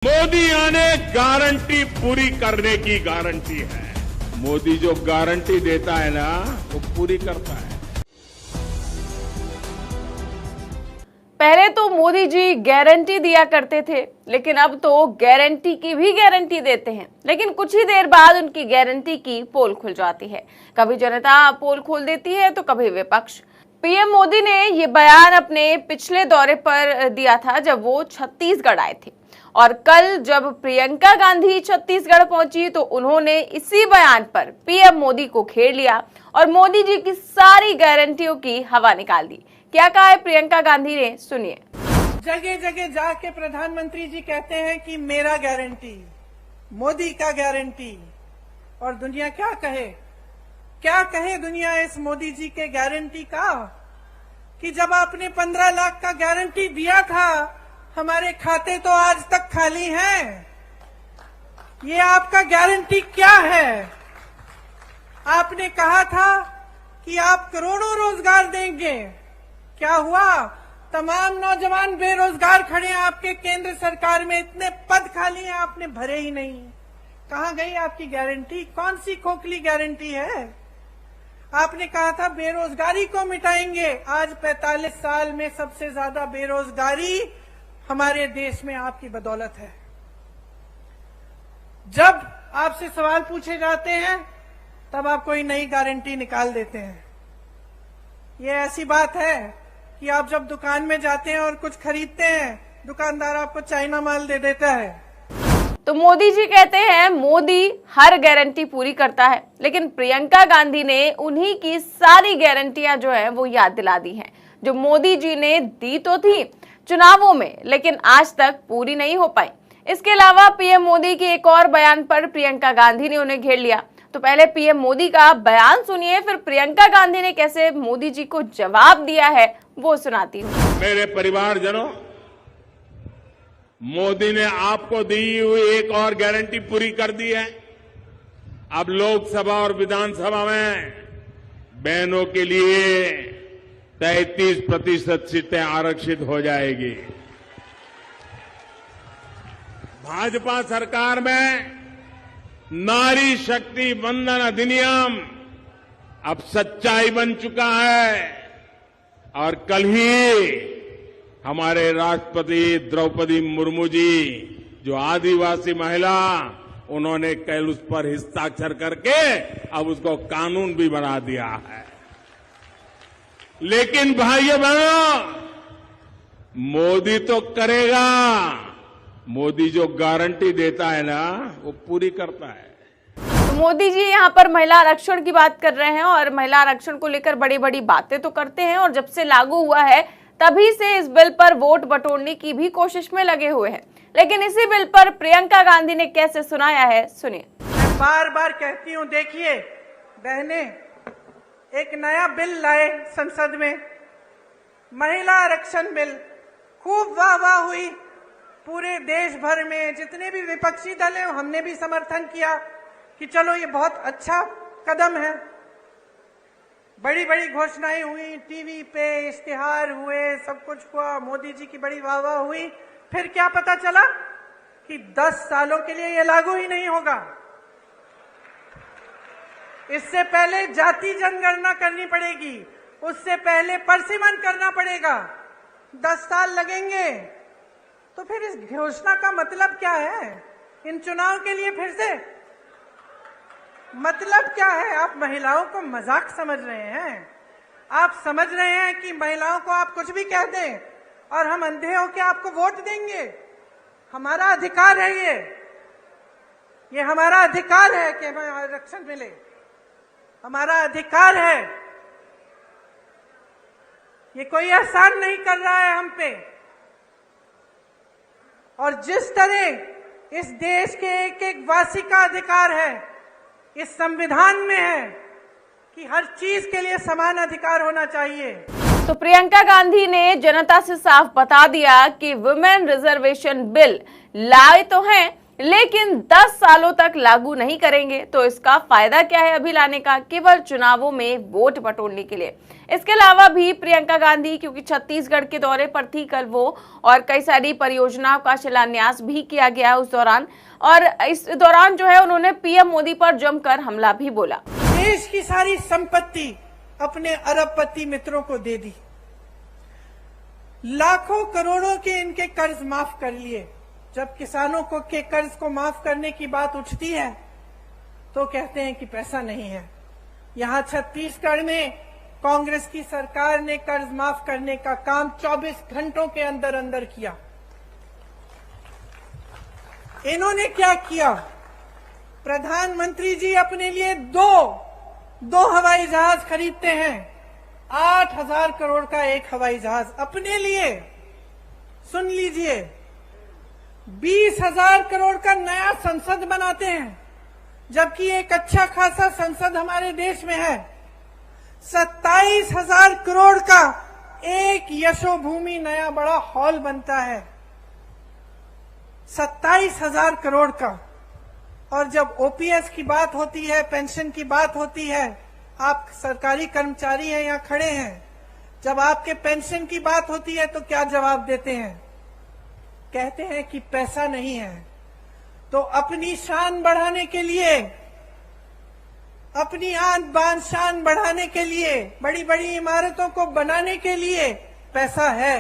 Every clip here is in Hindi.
मोदी आने गारंटी पूरी करने की गारंटी है। मोदी जो गारंटी देता है ना वो पूरी करता है। पहले तो मोदी जी गारंटी दिया करते थे, लेकिन अब तो गारंटी की भी गारंटी देते हैं। लेकिन कुछ ही देर बाद उनकी गारंटी की पोल खुल जाती है। कभी जनता पोल खोल देती है तो कभी विपक्ष। पीएम मोदी ने ये बयान अपने पिछले दौरे पर दिया था जब वो छत्तीसगढ़ आए थे, और कल जब प्रियंका गांधी छत्तीसगढ़ पहुंची तो उन्होंने इसी बयान पर पीएम मोदी को घेर लिया और मोदी जी की सारी गारंटियों की हवा निकाल दी। क्या कहा है प्रियंका गांधी ने, सुनिए। जगह जगह जाके प्रधानमंत्री जी कहते हैं कि मेरा गारंटी, मोदी का गारंटी, और दुनिया क्या कहे दुनिया इस मोदी जी के गारंटी का, कि जब आपने 15 लाख का गारंटी दिया था हमारे खाते तो आज तक खाली हैं। ये आपका गारंटी क्या है? आपने कहा था कि आप करोड़ों रोजगार देंगे, क्या हुआ? तमाम नौजवान बेरोजगार खड़े हैं आपके केंद्र सरकार में, इतने पद खाली हैं आपने भरे ही नहीं। कहां गई आपकी गारंटी? कौन सी खोखली गारंटी है? आपने कहा था बेरोजगारी को मिटाएंगे। आज 45 साल में सबसे ज्यादा बेरोजगारी हमारे देश में आपकी बदौलत है। जब आपसे सवाल पूछे जाते हैं तब आप कोई नई गारंटी निकाल देते हैं। ये ऐसी बात है कि आप जब दुकान में जाते हैं और कुछ खरीदते हैं, दुकानदार आपको चाइना माल दे देता है। तो मोदी जी कहते हैं मोदी हर गारंटी पूरी करता है, लेकिन प्रियंका गांधी ने उन्हीं की सारी गारंटियां जो है वो याद दिला दी हैं, जो मोदी जी ने दी तो थी चुनावों में, लेकिन आज तक पूरी नहीं हो पाई। इसके अलावा पीएम मोदी के एक और बयान पर प्रियंका गांधी ने उन्हें घेर लिया। तो पहले पीएम मोदी का बयान सुनिए, फिर प्रियंका गांधी ने कैसे मोदी जी को जवाब दिया है वो सुनाती हूँ। मेरे परिवारजनों, मोदी ने आपको दी हुई एक और गारंटी पूरी कर दी है। अब लोकसभा और विधानसभा में बहनों के लिए 33% सीटें आरक्षित हो जाएगी। भाजपा सरकार में नारी शक्ति वंदन अधिनियम अब सच्चाई बन चुका है, और कल ही हमारे राष्ट्रपति द्रौपदी मुर्मू जी, जो आदिवासी महिला, उन्होंने कल उस पर हस्ताक्षर करके अब उसको कानून भी बना दिया है। लेकिन भाइयों बहनों, मोदी तो करेगा। मोदी जो गारंटी देता है ना वो पूरी करता है। तो मोदी जी यहाँ पर महिला आरक्षण की बात कर रहे हैं, और महिला आरक्षण को लेकर बड़ी बड़ी बातें तो करते हैं, और जब से लागू हुआ है तभी से इस बिल पर वोट बटोरने की भी कोशिश में लगे हुए हैं। लेकिन इसी बिल पर प्रियंका गांधी ने कैसे सुनाया है, सुनिए। मैं बार बार कहती हूँ, देखिए बहने, एक नया बिल लाए संसद में, महिला आरक्षण बिल, खूब वाह हुई पूरे देश भर में। जितने भी विपक्षी दल हैं हमने भी समर्थन किया कि चलो ये बहुत अच्छा कदम है। बड़ी बड़ी घोषणाएं हुई, टीवी पे इश्तिहार हुए, सब कुछ हुआ, मोदी जी की बड़ी वाह हुई। फिर क्या पता चला कि 10 सालों के लिए ये लागू ही नहीं होगा। इससे पहले जाति जनगणना करनी पड़ेगी, उससे पहले परसिमन करना पड़ेगा, 10 साल लगेंगे। तो फिर इस घोषणा का मतलब क्या है? इन चुनाव के लिए फिर से मतलब क्या है? आप महिलाओं को मजाक समझ रहे हैं? आप समझ रहे हैं कि महिलाओं को आप कुछ भी कह दें और हम अंधे होकर आपको वोट देंगे? हमारा अधिकार है ये हमारा अधिकार है कि हमें आरक्षण मिले, हमारा अधिकार है। ये कोई एहसान नहीं कर रहा है हम पे। और जिस तरह इस देश के एक एक वासी का अधिकार है, इस संविधान में है कि हर चीज के लिए समान अधिकार होना चाहिए। तो प्रियंका गांधी ने जनता से साफ बता दिया कि वुमेन रिजर्वेशन बिल लाए तो हैं, लेकिन 10 सालों तक लागू नहीं करेंगे तो इसका फायदा क्या है अभी लाने का, केवल चुनावों में वोट बटोरने के लिए। इसके अलावा भी प्रियंका गांधी, क्योंकि छत्तीसगढ़ के दौरे पर थी कल वो, और कई सारी परियोजनाओं का शिलान्यास भी किया गया उस दौरान, और इस दौरान जो है उन्होंने पीएम मोदी पर जमकर हमला भी बोला। देश की सारी संपत्ति अपने अरबपति मित्रों को दे दी, लाखों करोड़ों के इनके कर्ज माफ कर लिए। जब किसानों को के कर्ज को माफ करने की बात उठती है तो कहते हैं कि पैसा नहीं है। यहां छत्तीसगढ़ में कांग्रेस की सरकार ने कर्ज माफ करने का काम 24 घंटों के अंदर अंदर किया। इन्होंने क्या किया? प्रधानमंत्री जी अपने लिए दो हवाई जहाज खरीदते हैं। 8,000 करोड़ का एक हवाई जहाज अपने लिए। सुन लीजिए, 20,000 करोड़ का नया संसद बनाते हैं, जबकि एक अच्छा खासा संसद हमारे देश में है। 27,000 करोड़ का एक यशोभूमि नया बड़ा हॉल बनता है, 27,000 करोड़ का। और जब ओपीएस की बात होती है, पेंशन की बात होती है, आप सरकारी कर्मचारी हैं, यहां खड़े हैं, जब आपके पेंशन की बात होती है तो क्या जवाब देते हैं? कहते हैं कि पैसा नहीं है। तो अपनी शान बढ़ाने के लिए, अपनी आन बान शान बढ़ाने के लिए, बड़ी बड़ी इमारतों को बनाने के लिए पैसा है।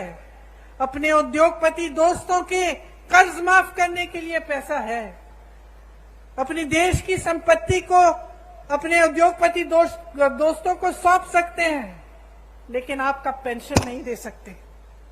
अपने उद्योगपति दोस्तों के कर्ज माफ करने के लिए पैसा है। अपनी देश की संपत्ति को अपने उद्योगपति दोस्तों को सौंप सकते हैं, लेकिन आपका पेंशन नहीं दे सकते,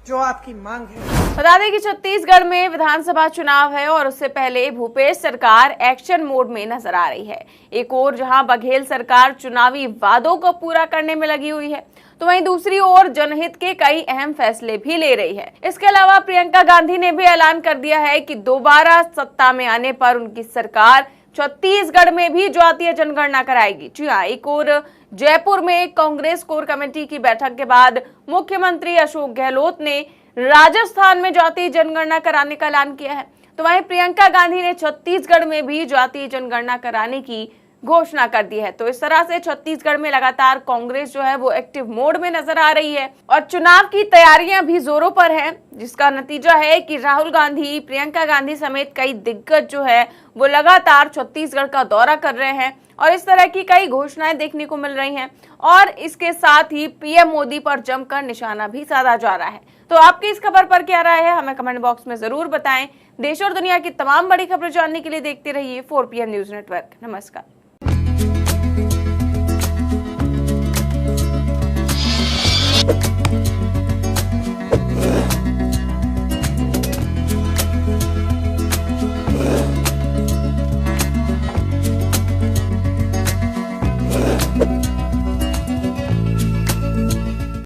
जो आपकी मांग है। बता दें कि छत्तीसगढ़ में विधानसभा चुनाव है और उससे पहले भूपेश सरकार एक्शन मोड में नजर आ रही है। एक ओर जहां बघेल सरकार चुनावी वादों को पूरा करने में लगी हुई है, तो वहीं दूसरी ओर जनहित के कई अहम फैसले भी ले रही है। इसके अलावा प्रियंका गांधी ने भी ऐलान कर दिया है कि दोबारा सत्ता में आने पर उनकी सरकार छत्तीसगढ़ में भी जातीय जनगणना कराएगी। जी हाँ, एक और जयपुर में कांग्रेस कोर कमेटी की बैठक के बाद मुख्यमंत्री अशोक गहलोत ने राजस्थान में जातीय जनगणना कराने का ऐलान किया है, तो वहीं प्रियंका गांधी ने छत्तीसगढ़ में भी जातीय जनगणना कराने की घोषणा कर दी है। तो इस तरह से छत्तीसगढ़ में लगातार कांग्रेस जो है वो एक्टिव मोड में नजर आ रही है और चुनाव की तैयारियां भी जोरों पर है, जिसका नतीजा है कि राहुल गांधी, प्रियंका गांधी समेत कई दिग्गज जो है वो लगातार छत्तीसगढ़ का दौरा कर रहे हैं और इस तरह की कई घोषणाएं देखने को मिल रही हैं और इसके साथ ही पीएम मोदी पर जमकर निशाना भी साधा जा रहा है। तो आपकी इस खबर पर क्या राय है, हमें कमेंट बॉक्स में जरूर बताएं। देश और दुनिया की तमाम बड़ी खबरें जानने के लिए देखते रहिए 4PM न्यूज नेटवर्क। नमस्कार।